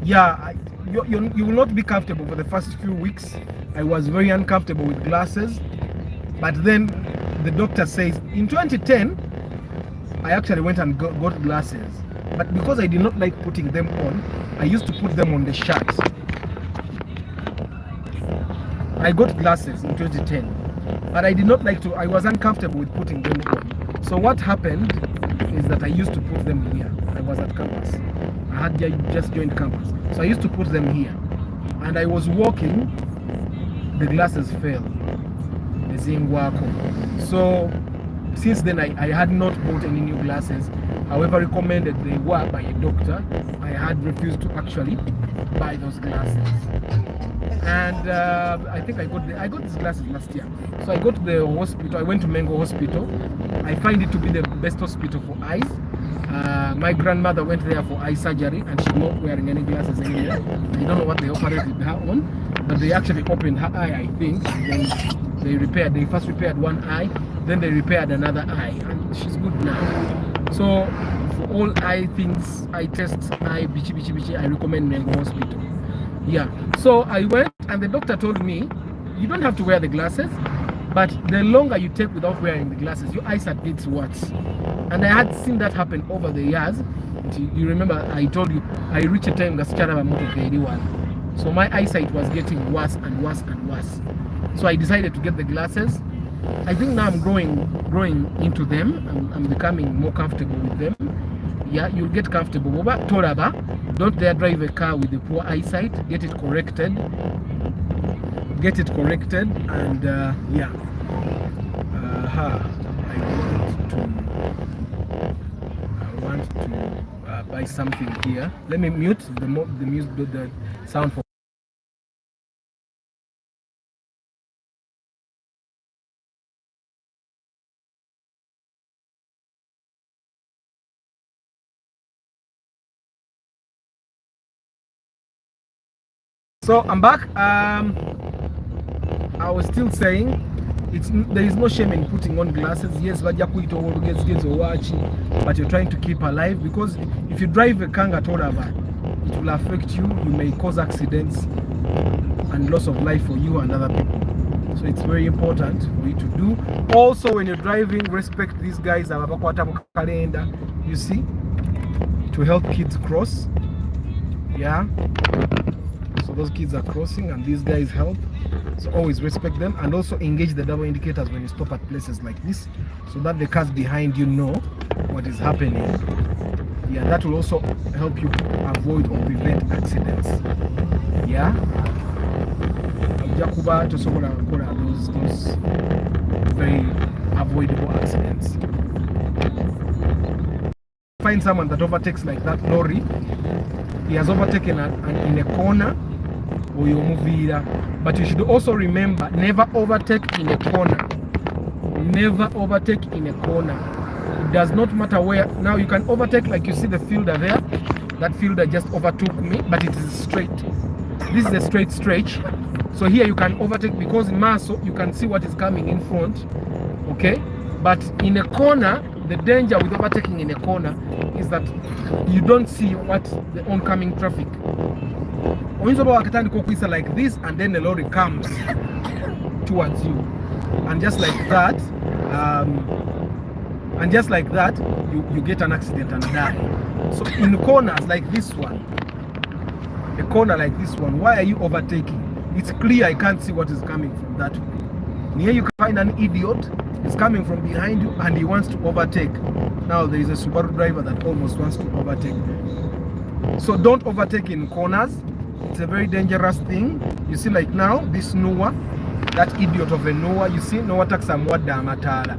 Yeah, you will not be comfortable for the first few weeks. I was very uncomfortable with glasses, but then the doctor says in 2010 I actually went and got glasses, but because I did not like putting them on, I used to put them on the shirt. I got glasses in 2010, but I did not like to. I was uncomfortable with putting them on. So what happened is that I used to put them here. I was at campus. I had just joined campus. So I used to put them here. And I was walking, the glasses fell. So since then I had not bought any new glasses. However recommended they were by a doctor, I had refused to actually buy those glasses. And I think I got these glasses last year. So I go to the hospital. I went to Mengo Hospital. I find it to be the best hospital for eyes. My grandmother went there for eye surgery, and she's not wearing any glasses anymore. I don't know what they operated her on, but they actually opened her eye, I think. Then they first repaired one eye, then they repaired another eye, and she's good now. So for all eye things, eye tests, eye bichi, I recommend Mengo Hospital. Yeah, so I went, and the doctor told me, you don't have to wear the glasses, but the longer you take without wearing the glasses, your eyesight gets worse. And I had seen that happen over the years. You remember I told you, I reached a time so my eyesight was getting worse and worse and worse. So I decided to get the glasses. I think now I'm growing into them. I'm becoming more comfortable with them. Yeah, you'll get comfortable. Don't dare drive a car with a poor eyesight. Get it corrected. And yeah. I want to buy something here. Let me mute the sound for. So I'm back. I was still saying there is no shame in putting on glasses. Yes, but you're trying to keep alive, because if you drive a Kanga Torava, it will affect you. You may cause accidents and loss of life for you and other people. So it's very important for you to do. Also, when you're driving, respect these guys. You see, to help kids cross. Yeah. So those kids are crossing and these guys help. So always respect them, and also engage the double indicators when you stop at places like this, so that the cars behind you know what is happening. Yeah, that will also help you avoid or prevent accidents. Yeah. Those very avoidable accidents. Find someone that overtakes like that lorry. He has overtaken in a corner, or you move here. But you should also remember, never overtake in a corner. Never overtake in a corner. It does not matter where. Now you can overtake, like you see the fielder there. That fielder just overtook me, but it is straight. This is a straight stretch. So here you can overtake because in Maso you can see what is coming in front. Okay? But in a corner, the danger with overtaking in a corner is that you don't see what the oncoming traffic. Like this, and then the lorry comes towards you. And just like that, you get an accident and die. So in corners like this one, a corner like this one, why are you overtaking? It's clear I can't see what is coming from that way. And here you can find an idiot, he's coming from behind you and he wants to overtake. Now there is a Subaru driver that almost wants to overtake. So don't overtake in corners. It's a very dangerous thing. You see, like now, this Noah, that idiot of a Noah, you see, Noah taksamwada matala.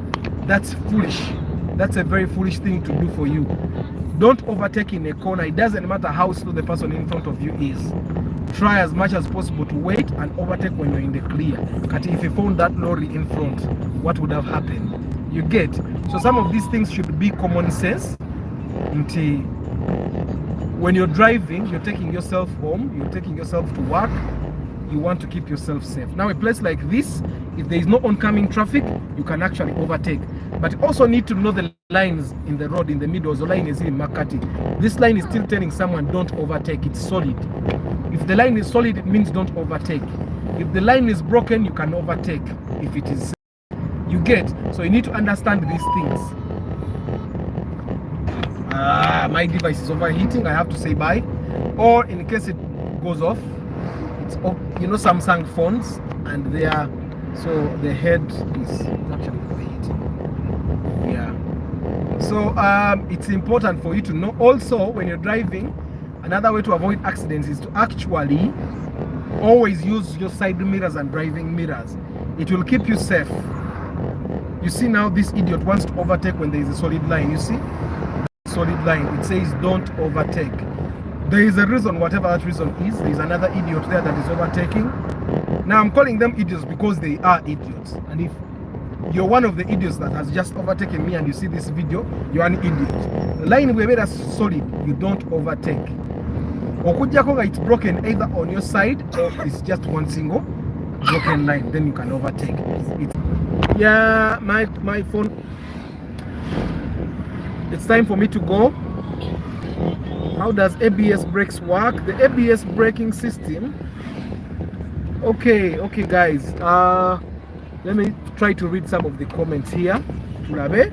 That's foolish. That's a very foolish thing to do for you. Don't overtake in a corner. It doesn't matter how slow the person in front of you is. Try as much as possible to wait and overtake when you're in the clear. But if you found that lorry in front, what would have happened? You get? So some of these things should be common sense. Until when you're driving, you're taking yourself home, you're taking yourself to work, you want to keep yourself safe. Now a place like this, if there is no oncoming traffic, you can actually overtake. But you also need to know the lines in the road, in the middle. The line is in Makati. This line is still telling someone don't overtake. It's solid. If the line is solid, it means don't overtake. If the line is broken, you can overtake if it is. You get? So you need to understand these things. My device is overheating. I have to say bye. Or in case it goes off, it's off, you know, Samsung phones, and they are, so the head is actually overheating. Yeah. So it's important for you to know also when you're driving. Another way to avoid accidents is to actually always use your side mirrors and driving mirrors. It will keep you safe. You see now this idiot wants to overtake when there is a solid line. You see? Solid line. It says don't overtake. There is a reason, whatever that reason is. There is another idiot there that is overtaking. Now I'm calling them idiots because they are idiots. And if you're one of the idiots that has just overtaken me and you see this video, you're an idiot. The line we made us solid, you don't overtake. It's broken either on your side or it's just one single broken line, then you can overtake. Yeah, my phone. It's time for me to go. How does ABS brakes work? The ABS braking system. Okay, guys. Let me try to read some of the comments here. Turabe.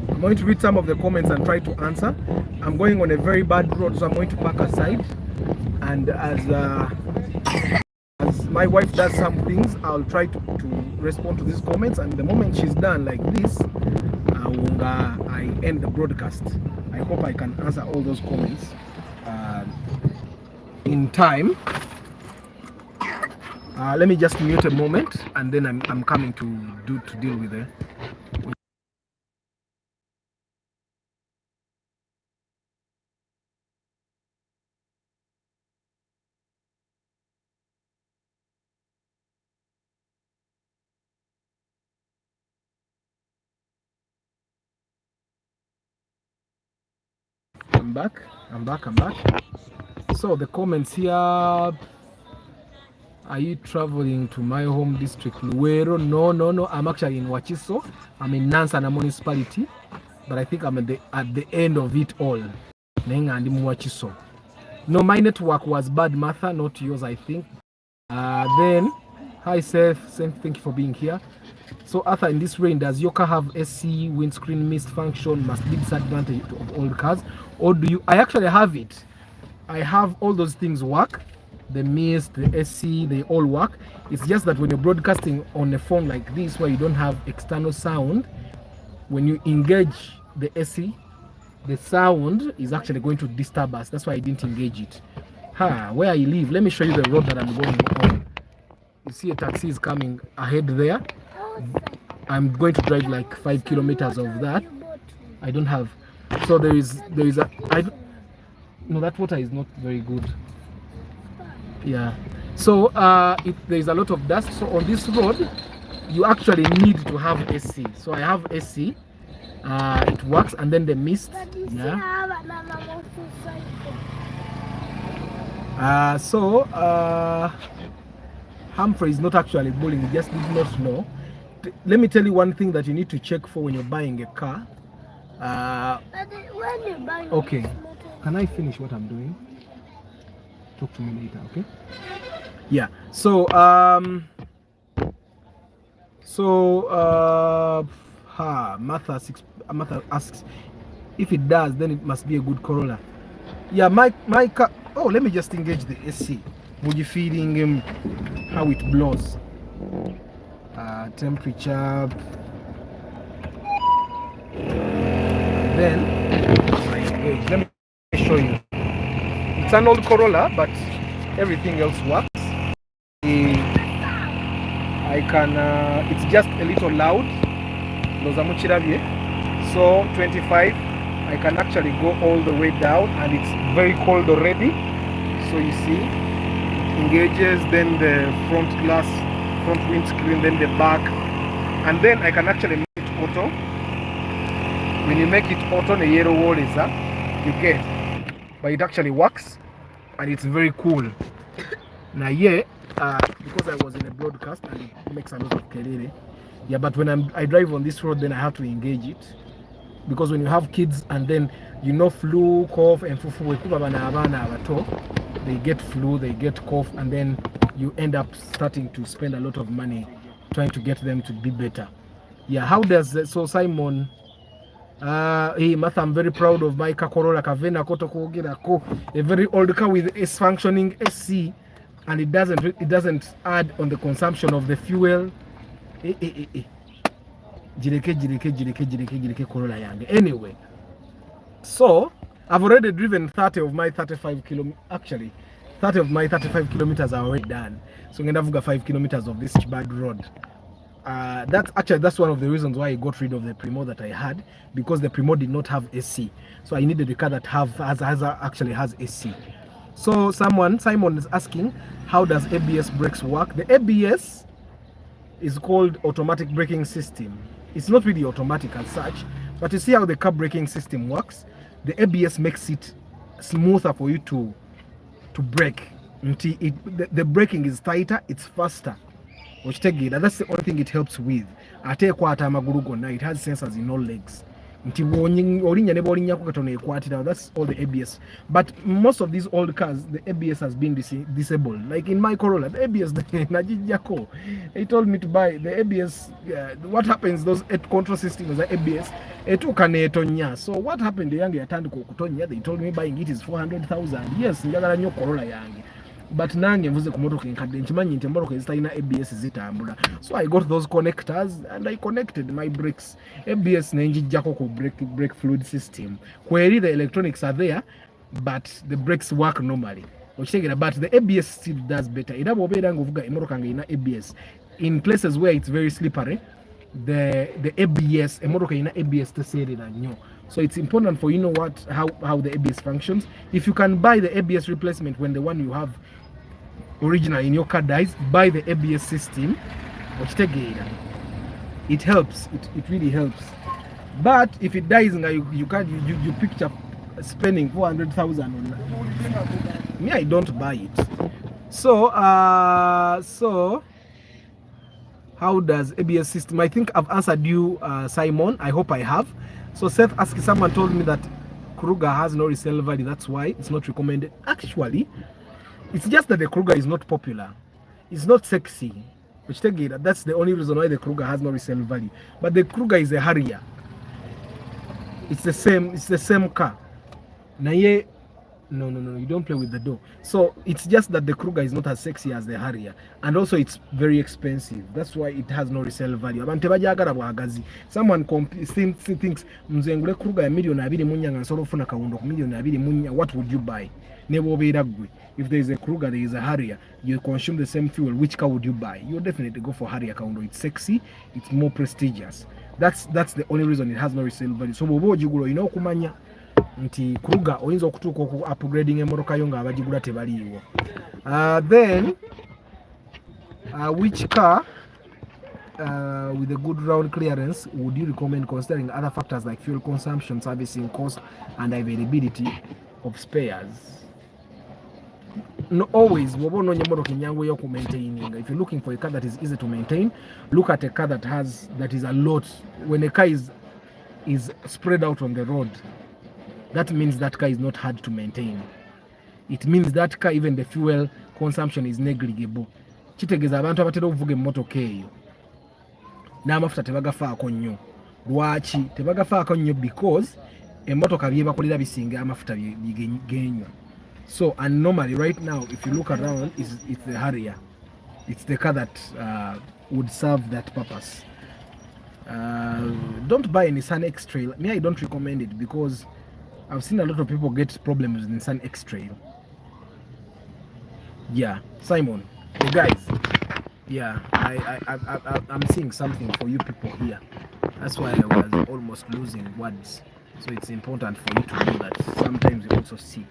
I'm going to read some of the comments and try to answer. I'm going on a very bad road, so I'm going to park aside. And as my wife does some things, I'll try to respond to these comments. And the moment she's done like this, I end the broadcast. I hope I can answer all those comments in time. Let me just mute a moment, and then I'm coming to deal with it. I'm back. So the comments here. Are you traveling to my home district, Luwero? No. I'm actually in Wachiso. I'm in Nansana municipality, but I think I'm at the end of it all. No, my network was bad, Martha, not yours, I think. Then, hi Seth, thank you for being here. So Arthur, in this rain, does your car have SC windscreen mist function? Must be disadvantage of all cars, or do you? I actually have it. I have all those things work. The mist, the SC, they all work. It's just that when you're broadcasting on a phone like this, where you don't have external sound, when you engage the SC, the sound is actually going to disturb us. That's why I didn't engage it. Where I live, let me show you the road that I'm going on. You see a taxi is coming ahead there. I'm going to drive like 5 kilometers of that. I don't have. So there is no, that water is not very good. Yeah. So there's a lot of dust. So on this road, you actually need to have AC. So I have AC. It works, and then the mist. Yeah. Humphrey is not actually bullying. He just did not know. Let me tell you one thing that you need to check for when you're buying a car. Okay. Can I finish what I'm doing? Talk to me later, okay? Yeah. So Martha asks if it does, then it must be a good Corolla. Yeah, my car. Oh, let me just engage the AC. Would you feeling how it blows? Temperature. Then let me show you. It's an old Corolla, but everything else works. I can. It's just a little loud. So 25. I can actually go all the way down, and it's very cold already. So you see, it engages, then the front glass, front windscreen, then the back, and then I can actually make it auto. When you make it auto, the yellow wall is up, you get, but it actually works, and it's very cool. Now yeah, because I was in a broadcast and it makes a lot of kelele. Yeah, but when I drive on this road, then I have to engage it. Because when you have kids and then flu, cough, and they get flu, they get cough, and then you end up starting to spend a lot of money trying to get them to be better. Yeah, how does so Simon? Hey, Martha, I'm very proud of my Corolla Kavena Koto, a very old car with a functioning SC, and it doesn't add on the consumption of the fuel. Anyway, so I've already driven 30 of my 35 kilometers. Actually, 30 of my 35 kilometers are already done. So I'm gonna 5 kilometers of this bad road. That's one of the reasons why I got rid of the Primo that I had, because the Primo did not have AC. So I needed a car that actually has AC. So Simon is asking, how does ABS brakes work? The ABS is called automatic braking system. It's not really automatic as such, but you see how the car braking system works. The ABS makes it smoother for you to brake. The braking is tighter, it's faster. That's the only thing it helps with. It has sensors in all legs. That's all the ABS. But most of these old cars, the ABS has been disabled. Like in my Corolla, the ABS, he told me to buy the ABS. What happens? Those control systems, the ABS. So what happened? The young they told me buying it is 400,000. Yes, Corolla young. But nange mvuze ku motoka enkadde nkimanyi nti motoka ezitalina ABS zitambula. So I got those connectors and I connected my brakes. ABS nenjijjako ku brake fluid system. Kweri the electronics are there, but the brakes work normally. But the ABS still does better. Era bw'obeera ng'ovuga emotoka nga erina ABS in places where it's very slippery, the ABS emotoka erina ABS teseerera nnyo. So it's important for how the ABS functions. If you can buy the ABS replacement when the one you have original in your car dies, buy the ABS system. It helps. It really helps. But if it dies, you picture spending 400,000 on that. Me, I don't buy it. So how does ABS system? I think I've answered you, Simon. I hope I have. So Seth asked, someone told me that Kruger has no resale value. That's why it's not recommended. Actually, it's just that the Kruger is not popular. It's not sexy. That's the only reason why the Kruger has no resale value. But the Kruger is a Harrier. It's the same car. No, you don't play with the door. So it's just that the Kruger is not as sexy as the Harrier, and also it's very expensive. That's why it has no resale value. Someone thinks mzengule Kruger ya milioni 2 munya nga nsolo funa kawundo milioni 2 munya. What would you buy? If there is a Kruger, there is a Harrier, you consume the same fuel. Which car would you buy? You definitely go for Harrier kawundo. It's sexy, it's more prestigious. That's the only reason it has no resale value. So bobo kumanya nti Kruger oyinza okutuuka upgrading emotoka yo nga abagigula tebaliiwo. Then Which car with a good ground clearance would you recommend, considering other factors like fuel consumption, servicing cost, and availability of spares? No, always, if you're looking for a car that is easy to maintain, look at a car that is a lot. When a car is spread out on the road, that means that car is not hard to maintain. It means that car, even the fuel consumption is negligible. Kitegeeza abantu abatera okuvuga emmotoka eyo n'amafuta tebagafaako nnyo. Lwaki tebagafaako nnyo? Because emmotoka byebakolera bisinga amafuta bigenywa. So, and normally right now, if you look around, it's the Harrier. It's the car that would serve that purpose. Don't buy a Nissan X-Trail. Me, I don't recommend it because I've seen a lot of people get problems with Nissan X-Trail. Yeah, Simon, the guys. Yeah, I'm seeing something for you people here. That's why I was almost losing words. So it's important for you to know that sometimes you also see.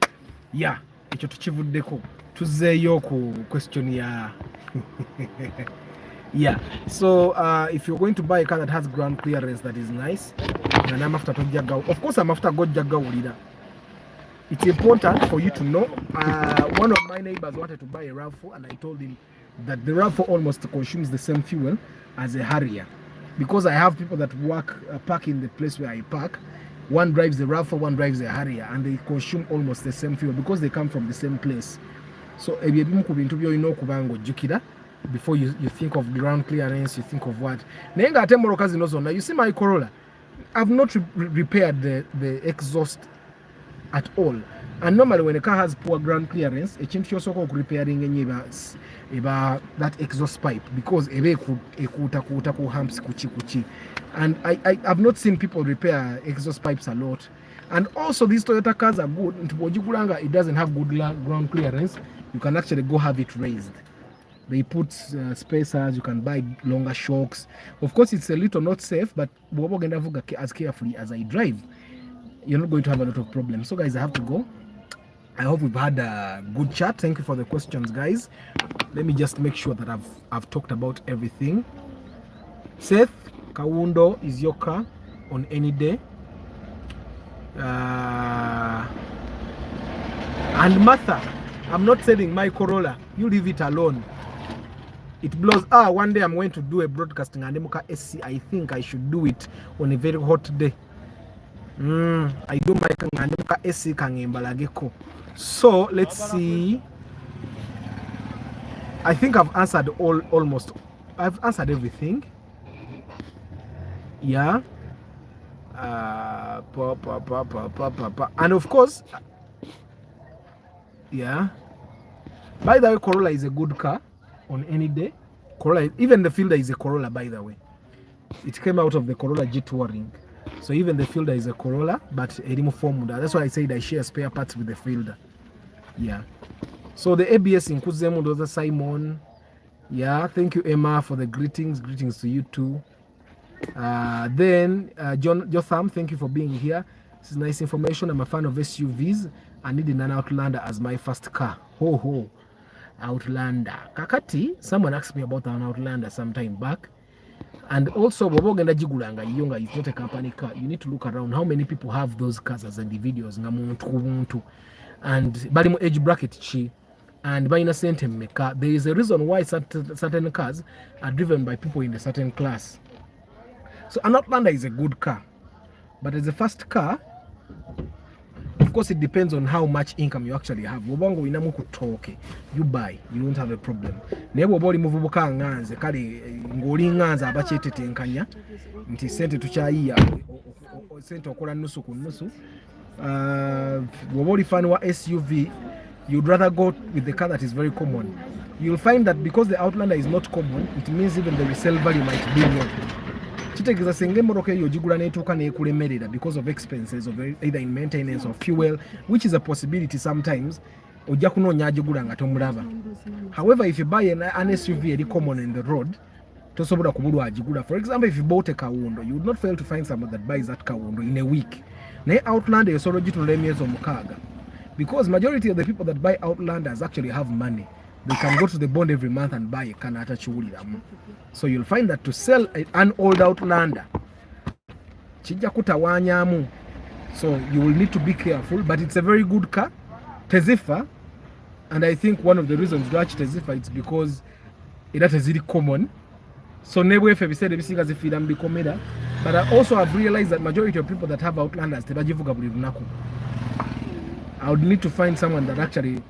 Yeah, ekyo tukivuddeko. Tuzzeeyo ku question ya yeah. So if you're going to buy a car that has ground clearance that is nice, and I'm after of course I'm after gojjagawulira. It's important for you to know. One of my neighbors wanted to buy a RAV4, and I told him that the RAV4 almost consumes the same fuel as a Harrier, because I have people that park in the place where I park. One drives the RAV4, one drives the Harrier, and they consume almost the same fuel because they come from the same place. So before you think of ground clearance, you think of what. You see my Corolla, I've not repaired the exhaust at all. And normally when a car has poor ground clearance, a chimp also repairing that exhaust pipe, because and I've not seen people repair exhaust pipes a lot. And also these Toyota cars are good. It doesn't have good ground clearance. You can actually go have it raised. They put spacers, you can buy longer shocks. Of course, it's a little not safe, but as carefully as I drive, you're not going to have a lot of problems. So guys, I have to go. I hope we've had a good chat. Thank you for the questions, guys. Let me just make sure that I've talked about everything. Seth, Kawundo is your car on any day. And Martha, I'm not selling my Corolla. You leave it alone. It blows. One day I'm going to do a broadcasting and Demoka SC. I think I should do it on a very hot day. I do my Demoka SC Kangembalageko. So let's see. I think I've answered almost. I've answered everything. Yeah. And of course, yeah. By the way, Corolla is a good car on any day. Corolla, even the Fielder is a Corolla, by the way. It came out of the Corolla G Touring. So even the Fielder is a Corolla, but a Rimo Formula. That's why I said I share spare parts with the Fielder. Yeah. So the ABS includes them, those Simon. Yeah. Thank you, Emma, for the greetings. Greetings to you too. Then Jotham, thank you for being here. This is nice information. I'm a fan of SUVs. I need an Outlander as my first car. Ho ho. Outlander. Kakati, someone asked me about an Outlander some time back. And also, it's not a company car. You need to look around how many people have those cars as individuals. And balimu age bracket chi. And by innocent maker, there is a reason why certain cars are driven by people in a certain class. So an Outlander is a good car. But as a first car, of course, it depends on how much income you actually have. You buy, you won't have a problem. SUV, you'd rather go with the car that is very common. You'll find that because the Outlander is not common, it means even the resale value might be low. Because of expenses of either in maintenance or fuel, which is a possibility sometimes. However, if you buy an SUV very common in the road, for example, if you bought a Kawundo, you would not fail to find someone that buys that Kawundo in a week. Outlander is because majority of the people that buy Outlanders actually have money. they can go to the bond every month and buy a car n'atakiwuliramu. So you'll find that to sell an old Outlander kijja kutawaanyamu. So you will need to be careful, but it's a very good car. Tezifa, and I think one of the reasons lwaki tezifa, it's because era teziri common. So nebwefe biseera ebisinga zifiira mu bikomera. But I also have realized that majority of people that have Outlanders tebagivuga buli lunaku. I would need to find someone that actually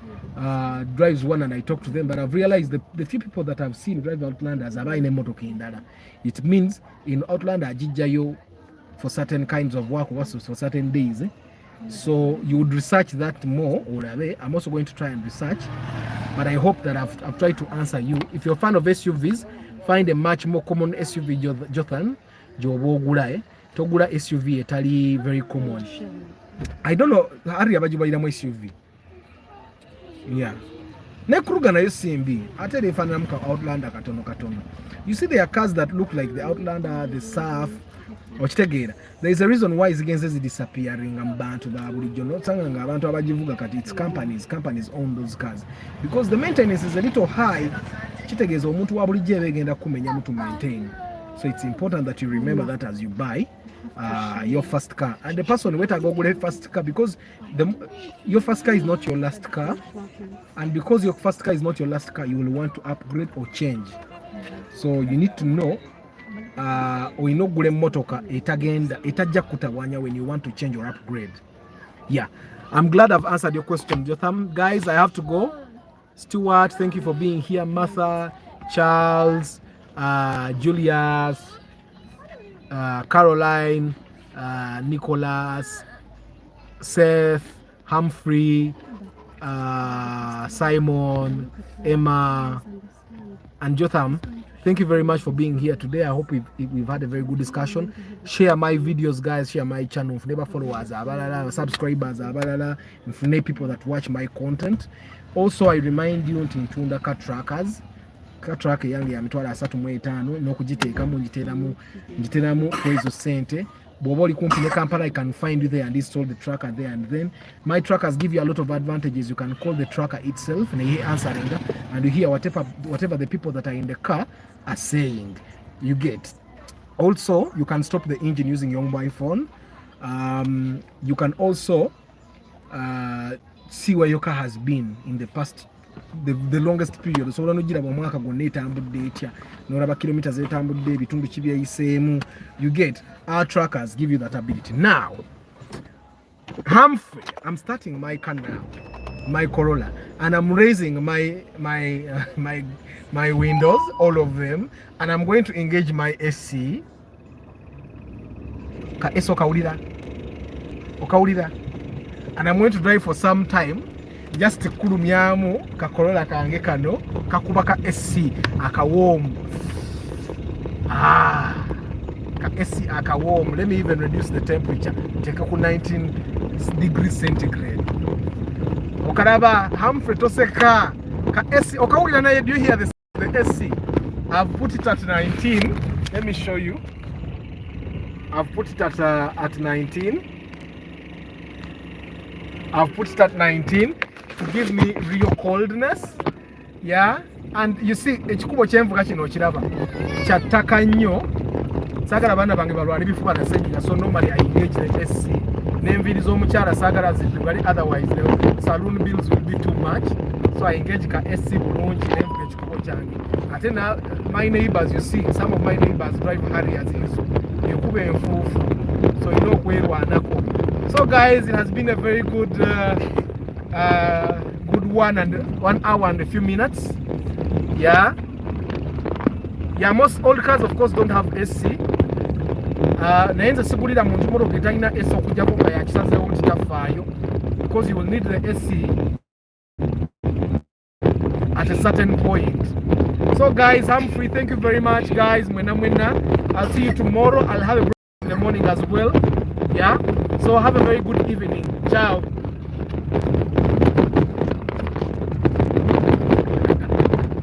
drives one and I talk to them, but I've realized the few people that I've seen drive Outlanders are in motoka endala. It means in Outlander ajijjayo for certain kinds of work or for certain days. So you would research that more. I'm also going to try and research, but I hope that I've tried to answer you. If you're a fan of SUVs, find a much more common SUV Jothan Jobogula Togura SUV etali very common. I don't know hari abajibayiramu SUV. Yeah. Nekruga na UCMB ate defana muka Outlander katono. You see there are cars that look like the Outlander, the Surf. There is a reason why Zigenze is disappearing and bantu babulijjo notanga nga abantu abajivuga kati it's companies own those cars because the maintenance is a little high. Kitegeeza omuntu wa bulijjo ebegenda kumenya to maintain. So it's important that you remember that as you buy your first car, and the person wait go get first car because your first car is not your last car, and because your first car is not your last car, you will want to upgrade or change. So you need to know oinogule motoka etajja kutawanya when you want to change or upgrade. Yeah, I'm glad I've answered your question, Jotham. Guys, I have to go. Stuart, thank you for being here. Martha, Charles, Julius, Caroline, Nicholas, Seth, Humphrey, Simon, Emma, and Jotham. Thank you very much for being here today. I hope we've had a very good discussion. Share my videos, guys. Share my channel. If never followers, subscribers, if people that watch my content. Also, I remind you to tunda car trackers. Car tracker yange ya mitwala 3.5 n'okugiteekamu ngiteramu kwezo sente. Bw'oba oli kumpi ne Kampala, I can find you there and install the tracker there, and then my trackers give you a lot of advantages. You can call the tracker itself and you answering and you hear whatever the people that are in the car are saying. You get. Also, you can stop the engine using your mobile phone. You can also see where your car has been in the past, the longest period. So olanogira mwaka gonna etambudde etya n'olaba kilometers etambudde ebitundu ki byeyiseemu. You get. Our trackers give you that ability. Now, Humphrey, I'm starting my car now, my Corolla, and I'm raising my windows, all of them, and I'm going to engage my SC. Ka SC okawulira, and I'm going to drive for some time. Just kulumyamu ka Corolla kange kano kakuba ka SC akawomu. Ka SC akawomu. Let me even reduce the temperature. Take ku 19 degrees centigrade. Okaraba Humphrey toseka ka SC okawulira naye. Do you hear the SC? I've put it at 19. Let me show you. I've put it at 19. I've put it at 19 to give me real coldness. Yeah, and you see ekikubo kyenvuga kino kiraba kyattaka nnyo. Sagala bana bange balwala ebifuba na senyiga, so normally I engage the SC. N'enviiri z'omukyala sagala ziddugale, otherwise the saloon bills will be too much. So I engage ka SC bulungi n'envuga ekikubo kyange. Ate na my neighbors, you see, some of my neighbors drive Harriers ezo ekuba enfuufu, so you know kwerwanako. So guys, it has been a very good good 1 hour and a few minutes. Yeah, most old cars of course don't have SC. Naye nze sigulira muntu motoka etalina SC okujjako nga yakisazeewo kitafaayo, because you will need the SC at a certain point. So guys, Humphrey, thank you very much guys. Mwena. I'll see you tomorrow. I'll have a break in the morning as well. Yeah, so have a very good evening. Ciao.